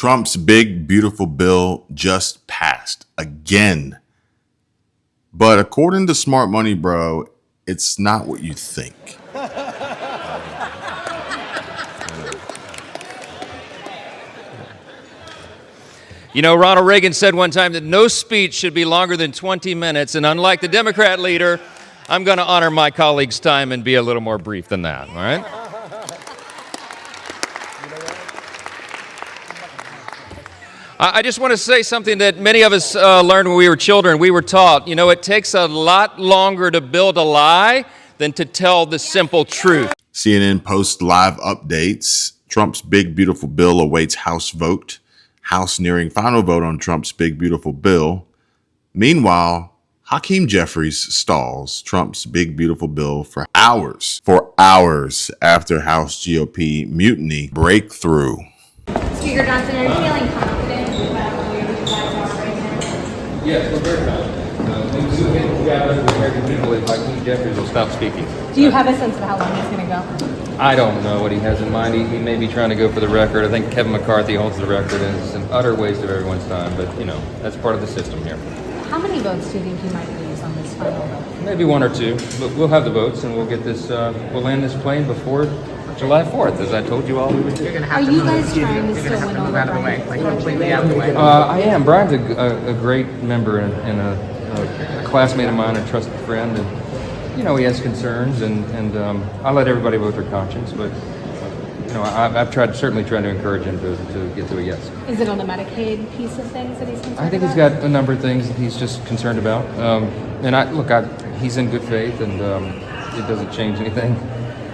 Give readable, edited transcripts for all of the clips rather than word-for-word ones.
Trump's big, beautiful bill just passed again. But according to Smart Money Bro, it's not what you think. You know, Ronald Reagan said one time that no speech should be longer than 20 minutes, and unlike the Democrat leader, I'm going to honor my colleague's time and be a little more brief than that, all right? I just want to say something that many of us learned when we were children. We were taught, you know, it takes a lot longer to build a lie than to tell the simple truth. CNN posts live updates. Trump's big, beautiful bill awaits House vote. House nearing final vote on Trump's big, beautiful bill. Meanwhile, HAKEEM Jeffries stalls Trump's big, beautiful bill for hours after House GOP mutiny breakthrough. Speaker Johnson, are you feeling confident about where you guys are right now? Yes, we're very confident. We do get together with the American people if HAKEEM Jeffries will stop speaking. Do you have a sense of how long it's going to go? I don't know what he has in mind. He may be trying to go for the record. I think Kevin McCarthy holds the record, and it's an utter waste of everyone's time. But, you know, that's part of the system here. How many votes do you think he might lose on this final vote? Maybe one or two. But we'll have the votes, and we'll get this. We'll land this plane before July 4th, as I told you all we would do. Are you guys trying to still win over Brian? Completely out of the way. I am. Brian's a great member and a classmate of mine, a trusted friend, and you know he has concerns, and I let everybody vote their conscience, but you know I've certainly tried to encourage him to get to a yes. Is it on the Medicaid piece of things that he's concerned about? I think he's got a number of things that he's just concerned about, and he's in good faith, and it doesn't change anything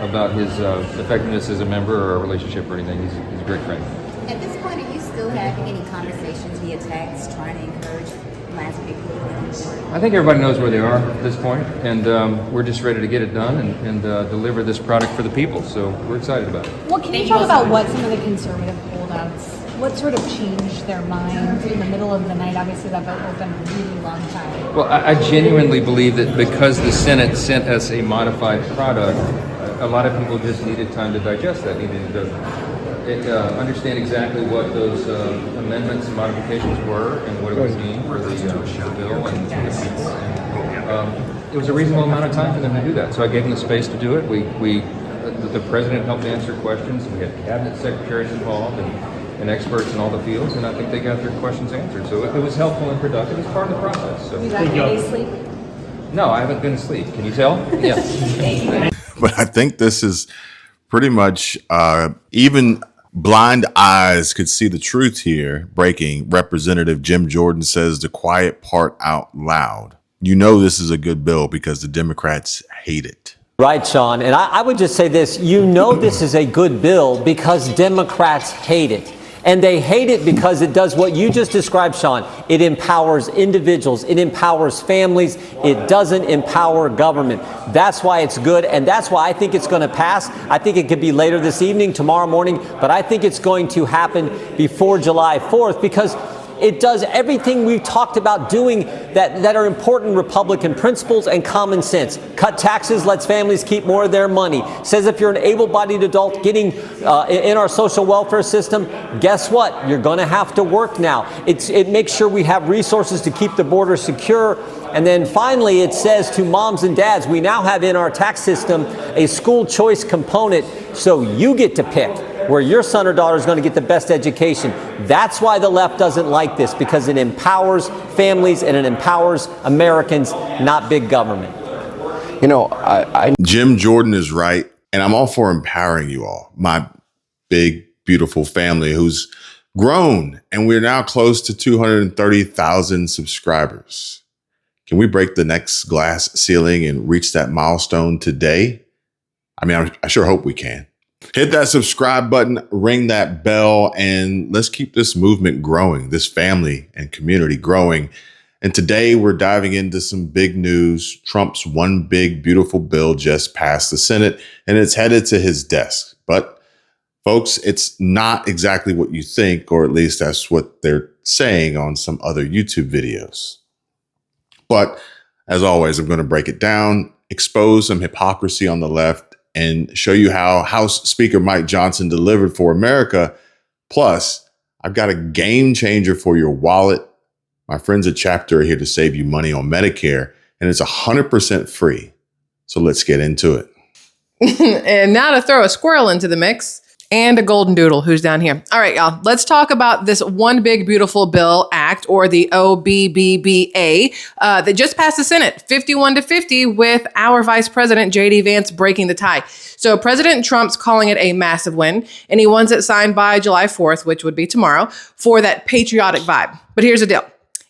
about his effectiveness as a member or a relationship or anything. He's a great friend. At this point, are you still having any conversations via text, trying to encourage last people to get on board? I think everybody knows where they are at this point, and we're just ready to get it done and deliver this product for the people. So we're excited about it. Well, can you talk about what some of the conservative holdouts, what sort of changed their mind in the middle of the night? Obviously, that vote opened a really long time. Well, I genuinely believe that because the Senate sent us a modified product, a lot of people just needed time to digest that, needed to understand exactly what those amendments and modifications were and what it would mean for the bill and the people. And, it was a reasonable amount of time for them to do that, so I gave them the space to do it. The president helped answer questions. We had cabinet secretaries involved and experts in all the fields, and I think they got their questions answered. So it was helpful and productive. It's part of the process. So. You got any sleep? No, I haven't been asleep. Can you tell? Yeah. But I think this is pretty much even blind eyes could see the truth here. Breaking. Representative Jim Jordan says the quiet part out loud. You know this is a good bill because the Democrats hate it. Right, Sean. And I would just say this. You know this is a good bill because Democrats hate it. And they hate it because it does what you just described, Sean. It empowers individuals. It empowers families. It doesn't empower government. That's why it's good. And that's why I think it's going to pass. I think it could be later this evening, tomorrow morning. But I think it's going to happen before July 4th because it does everything we've talked about doing that are important Republican principles and common sense. Cut taxes, lets families keep more of their money. Says if you're an able-bodied adult getting in our social welfare system, guess what? You're going to have to work now. It makes sure we have resources to keep the border secure. And then finally, it says to moms and dads, we now have in our tax system a school choice component, so you get to pick where your son or daughter is going to get the best education. That's why the left doesn't like this, because it empowers families and it empowers Americans, not big government. You know, Jim Jordan is right, and I'm all for empowering you all. My big, beautiful family who's grown, and we're now close to 230,000 subscribers. Can we break the next glass ceiling and reach that milestone today? I mean, I sure hope we can. Hit that subscribe button, ring that bell, and let's keep this movement growing, this family and community growing. And today we're diving into some big news. Trump's one big, beautiful bill just passed the Senate, and it's headed to his desk. But folks, it's not exactly what you think, or at least that's what they're saying on some other YouTube videos. But as always, I'm going to break it down, expose some hypocrisy on the left, and show you how House Speaker Mike Johnson delivered for America. Plus, I've got a game changer for your wallet. My friends at Chapter are here to save you money on Medicare, and it's 100% free. So let's get into it. And now to throw a squirrel into the mix and a golden doodle who's down here. All right, y'all, let's talk about this One Big Beautiful Bill Act, or the OBBBA, that just passed the Senate 51-50 with our Vice President, J.D. Vance, breaking the tie. So President Trump's calling it a massive win, and he wants it signed by July 4th, which would be tomorrow, for that patriotic vibe. But here's the deal.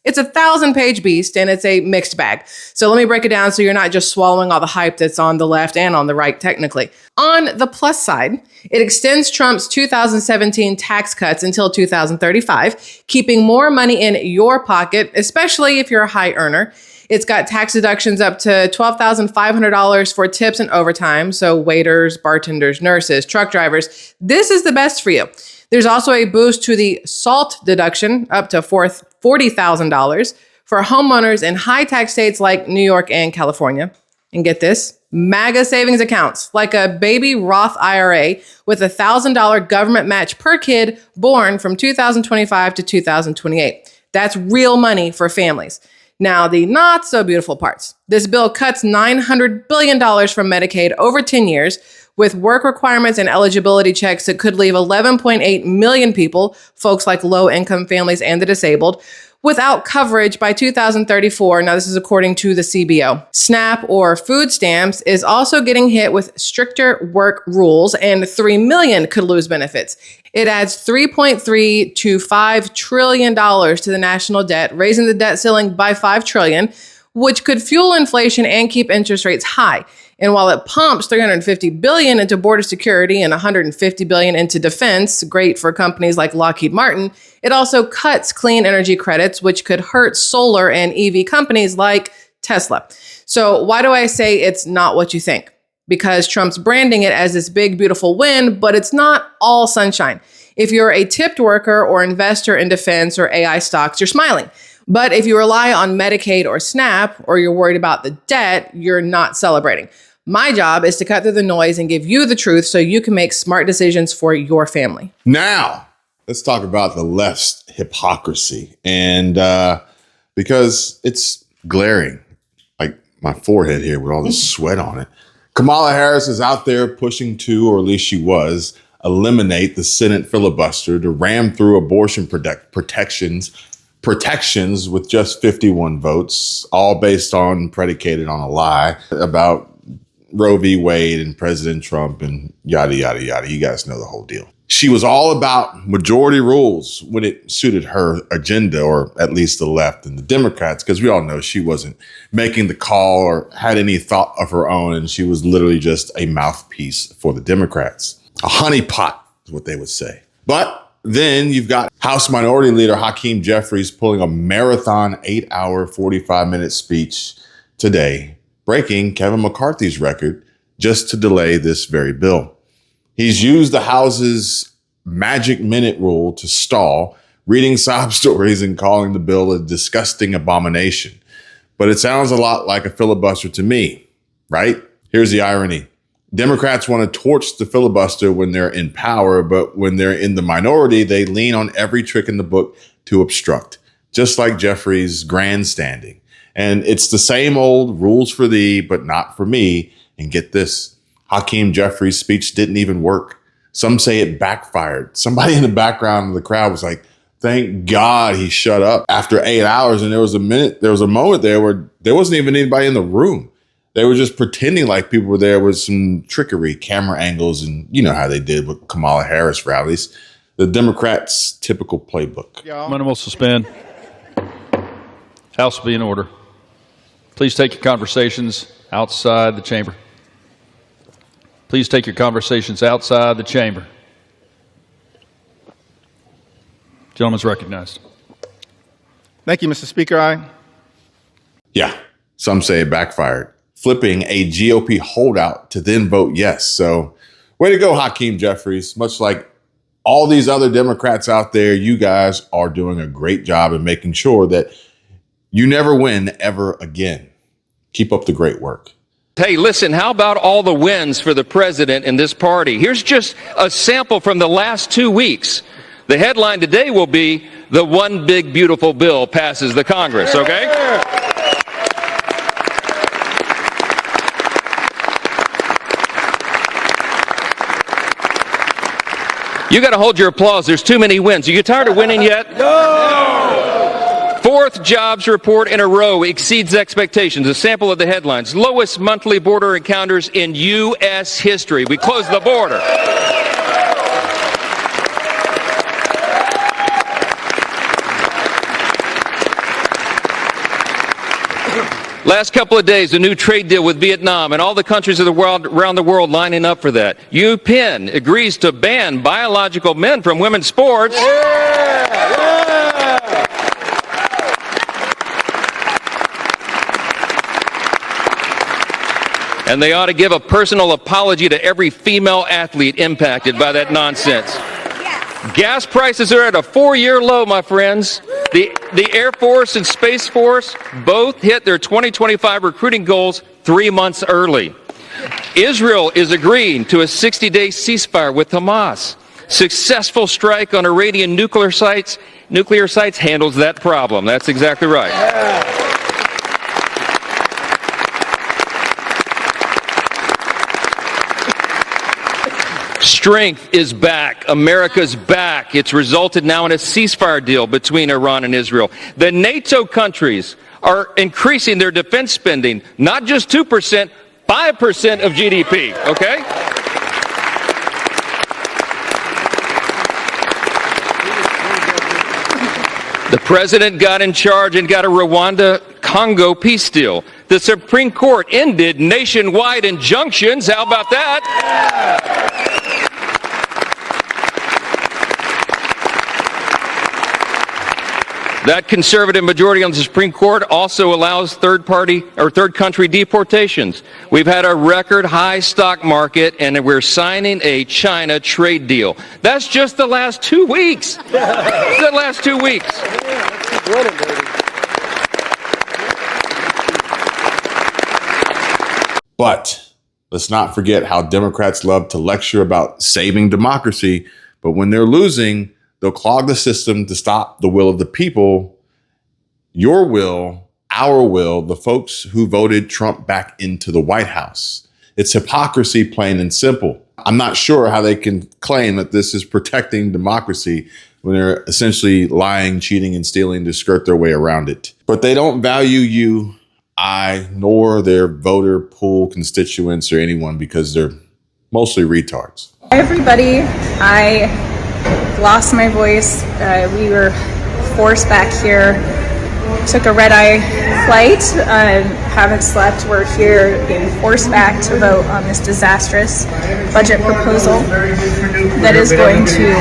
It's a 1,000-page beast, and it's a mixed bag. So let me break it down so you're not just swallowing all the hype that's on the left and on the right, technically. On the plus side, it extends Trump's 2017 tax cuts until 2035, keeping more money in your pocket, especially if you're a high earner. It's got tax deductions up to $12,500 for tips and overtime. So waiters, bartenders, nurses, truck drivers. This is the best for you. There's also a boost to the SALT deduction up to $40,000 for homeowners in high tax states like New York and California. And get this, MAGA savings accounts like a baby Roth IRA with a $1,000 government match per kid born from 2025 to 2028. That's real money for families. Now, the not so beautiful parts. This bill cuts $900 billion from Medicaid over 10 years with work requirements and eligibility checks that could leave 11.8 million people, folks like low-income families and the disabled, without coverage by 2034. Now, this is according to the CBO. SNAP, or food stamps, is also getting hit with stricter work rules, and 3 million could lose benefits. It adds $3.3 to $5 trillion to the national debt, raising the debt ceiling by $5 trillion, which could fuel inflation and keep interest rates high. And while it pumps $350 billion into border security and $150 billion into defense, great for companies like Lockheed Martin, it also cuts clean energy credits, which could hurt solar and EV companies like Tesla. So why do I say it's not what you think? Because Trump's branding it as this big, beautiful win, but it's not all sunshine. If you're a tipped worker or investor in defense or AI stocks, you're smiling. But if you rely on Medicaid or SNAP, or you're worried about the debt, you're not celebrating. My job is to cut through the noise and give you the truth so you can make smart decisions for your family. Now, let's talk about the left's hypocrisy. And because it's glaring, like my forehead here with all the sweat on it. Kamala Harris is out there pushing to, or at least she was, eliminate the Senate filibuster to ram through abortion protections with just 51 votes, all predicated on a lie about Roe v. Wade and President Trump and yada, yada, yada. You guys know the whole deal. She was all about majority rules when it suited her agenda, or at least the left and the Democrats, because we all know she wasn't making the call or had any thought of her own. And she was literally just a mouthpiece for the Democrats. A honeypot is what they would say. But then you've got House Minority Leader HAKEEM Jeffries pulling a marathon 8-hour, 45-minute speech today, breaking Kevin McCarthy's record just to delay this very bill. He's used the House's magic minute rule to stall, reading sob stories and calling the bill a disgusting abomination. But it sounds a lot like a filibuster to me, right? Here's the irony. Democrats want to torch the filibuster when they're in power, but when they're in the minority, they lean on every trick in the book to obstruct, just like Jeffries' grandstanding. And it's the same old rules for thee, but not for me. And get this, HAKEEM Jeffries' speech didn't even work. Some say it backfired. Somebody in the background of the crowd was like, thank God he shut up after 8 hours. And there was a moment there where there wasn't even anybody in the room. They were just pretending like people were there with some trickery, camera angles, and you know how they did with Kamala Harris rallies. The Democrats' typical playbook. Gentlemen will suspend. House will be in order. Please take your conversations outside the chamber. Please take your conversations outside the chamber. Gentleman's recognized. Thank you, Mr. Speaker. Yeah, some say it backfired, flipping a GOP holdout to then vote yes. So way to go, HAKEEM Jeffries. Much like all these other Democrats out there, you guys are doing a great job in making sure that you never win ever again. Keep up the great work. Hey, listen, how about all the wins for the president and this party? Here's just a sample from the last 2 weeks. The headline today will be, "The one big beautiful bill passes the Congress," okay? You got to hold your applause. There's too many wins. Are you tired of winning yet? No! Fourth jobs report in a row exceeds expectations. A sample of the headlines. Lowest monthly border encounters in U.S. history. We closed the border. Last couple of days, a new trade deal with Vietnam and all the countries of the world around the world lining up for that. UPenn agrees to ban biological men from women's sports. And they ought to give a personal apology to every female athlete impacted by that nonsense. Gas prices are at a 4-year low, my friends. The Air Force and Space Force both hit their 2025 recruiting goals 3 months early. Israel is agreeing to a 60-day ceasefire with Hamas. Successful strike on Iranian nuclear sites handles that problem. That's exactly right. Strength is back. America's back. It's resulted now in a ceasefire deal between Iran and Israel. The NATO countries are increasing their defense spending, not just 2%, 5% of GDP, okay? The president got in charge and got a Rwanda-Congo peace deal. The Supreme Court ended nationwide injunctions. How about that? That conservative majority on the Supreme Court also allows third country deportations. We've had a record high stock market, and we're signing a China trade deal. That's just the last 2 weeks. The last 2 weeks. But let's not forget how Democrats love to lecture about saving democracy, but when they're losing, they'll clog the system to stop the will of the people, your will, our will, the folks who voted Trump back into the White House. It's hypocrisy, plain and simple. I'm not sure how they can claim that this is protecting democracy when they're essentially lying, cheating, and stealing to skirt their way around it. But they don't value you, I, nor their voter pool constituents or anyone because they're mostly retards. Hi, everybody. I lost my voice. We were forced back here. Took a red-eye flight. Haven't slept. We're here being forced back to vote on this disastrous budget proposal that is going to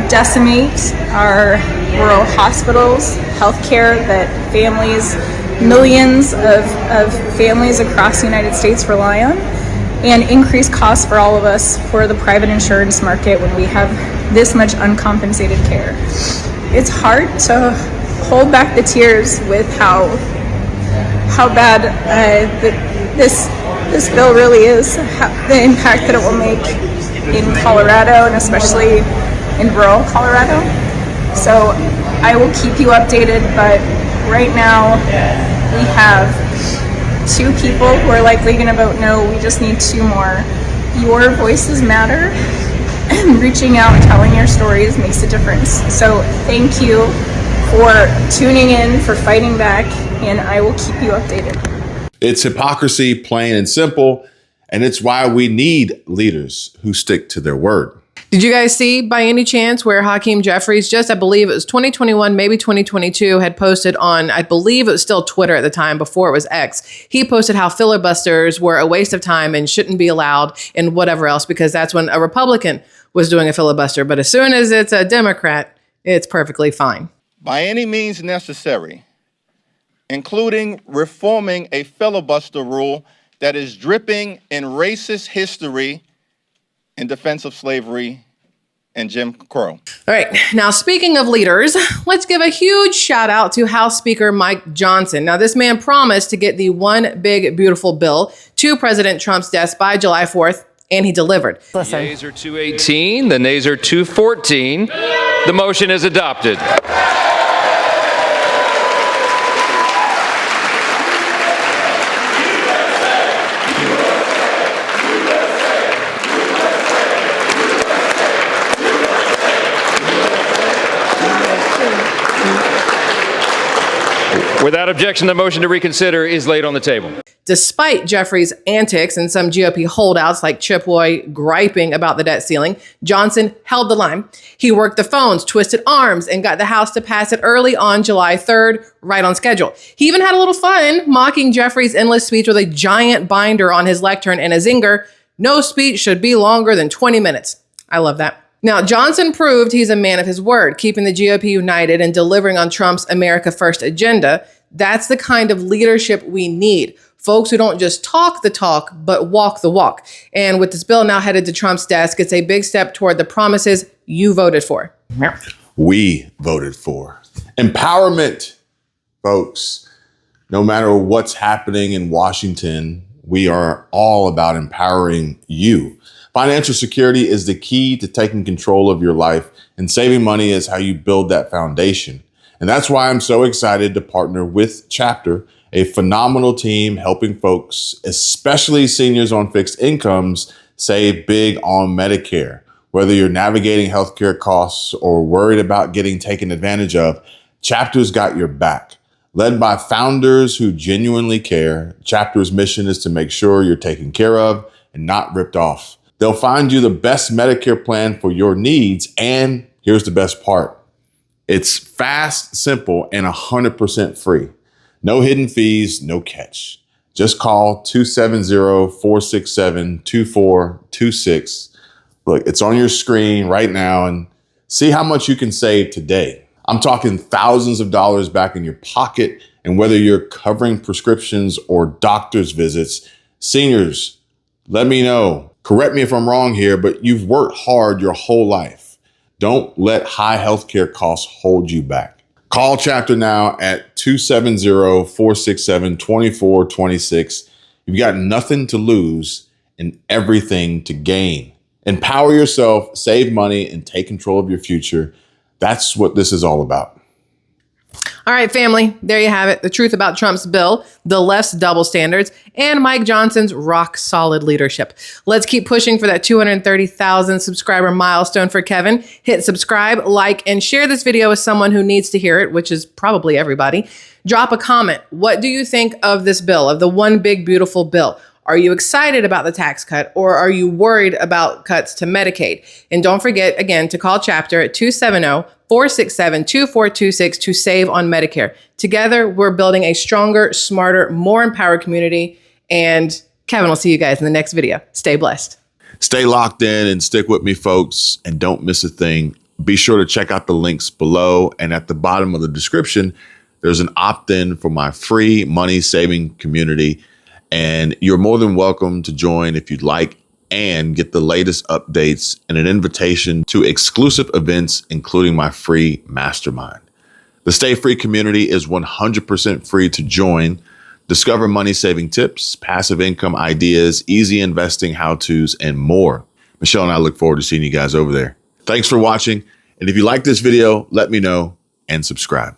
decimate our rural hospitals, healthcare that families, millions of families across the United States rely on, and increase costs for all of us for the private insurance market when we have this much uncompensated care. It's hard to hold back the tears with how bad this bill really is, the impact that it will make in Colorado and especially in rural Colorado. So I will keep you updated, but right now we have 2 people who are likely going to vote no. We just need 2 more. Your voices matter, and reaching out and telling your stories makes a difference. So thank you for tuning in, for fighting back, and I will keep you updated. It's hypocrisy, plain and simple, and it's why we need leaders who stick to their word. Did you guys see by any chance where HAKEEM Jeffries, just I believe it was 2021, maybe 2022, had posted on, I believe it was still Twitter at the time before it was X. He posted how filibusters were a waste of time and shouldn't be allowed and whatever else, because that's when a Republican was doing a filibuster. But as soon as it's a Democrat, it's perfectly fine. By any means necessary, including reforming a filibuster rule that is dripping in racist history in defense of slavery and Jim Crow. All right. Now, speaking of leaders, let's give a huge shout out to House Speaker Mike Johnson. Now, this man promised to get the one big, beautiful bill to President Trump's desk by July 4th, and he delivered. The yeas are 218, the nays are 214. The motion is adopted. Without objection, the motion to reconsider is laid on the table. Despite Jeffries' antics and some GOP holdouts like Chip Roy griping about the debt ceiling, Johnson held the line. He worked the phones, twisted arms, and got the House to pass it early on July 3rd, right on schedule. He even had a little fun mocking Jeffries' endless speech with a giant binder on his lectern and a zinger. No speech should be longer than 20 minutes. I love that. Now, Johnson proved he's a man of his word, keeping the GOP united and delivering on Trump's America First agenda. That's the kind of leadership we need. Folks who don't just talk the talk, but walk the walk. And with this bill now headed to Trump's desk, it's a big step toward the promises you voted for. We voted for. Empowerment, folks. No matter what's happening in Washington, we are all about empowering you. Financial security is the key to taking control of your life, and saving money is how you build that foundation. And that's why I'm so excited to partner with Chapter, a phenomenal team helping folks, especially seniors on fixed incomes, save big on Medicare. Whether you're navigating healthcare costs or worried about getting taken advantage of, Chapter's got your back. Led by founders who genuinely care, Chapter's mission is to make sure you're taken care of and not ripped off. They'll find you the best Medicare plan for your needs. And here's the best part. It's fast, simple, and 100% free. No hidden fees, no catch. Just call 270-467-2426. Look, it's on your screen right now and see how much you can save today. I'm talking thousands of dollars back in your pocket. And whether you're covering prescriptions or doctor's visits, seniors, let me know. Correct me if I'm wrong here, but you've worked hard your whole life. Don't let high healthcare costs hold you back. Call Chapter now at 270-467-2426. You've got nothing to lose and everything to gain. Empower yourself, save money, and take control of your future. That's what this is all about. All right, family, there you have it. The truth about Trump's bill, the left's double standards, and Mike Johnson's rock solid leadership. Let's keep pushing for that 230,000 subscriber milestone for Kevin. Hit subscribe, like, and share this video with someone who needs to hear it, which is probably everybody. Drop a comment. What do you think of this bill, of the one big beautiful bill? Are you excited about the tax cut, or are you worried about cuts to Medicaid? And don't forget, again, to call Chapter at 270-467-2426 to save on Medicare. Together, we're building a stronger, smarter, more empowered community. And Kevin will see you guys in the next video. Stay blessed. Stay locked in and stick with me, folks, and don't miss a thing. Be sure to check out the links below, and at the bottom of the description, there's an opt-in for my free money-saving community. And you're more than welcome to join if you'd like and get the latest updates and an invitation to exclusive events, including my free mastermind. The Stay Free community is 100% free to join. Discover money-saving tips, passive income ideas, easy investing how-tos, and more. Michelle and I look forward to seeing you guys over there. Thanks for watching. And if you like this video, let me know and subscribe.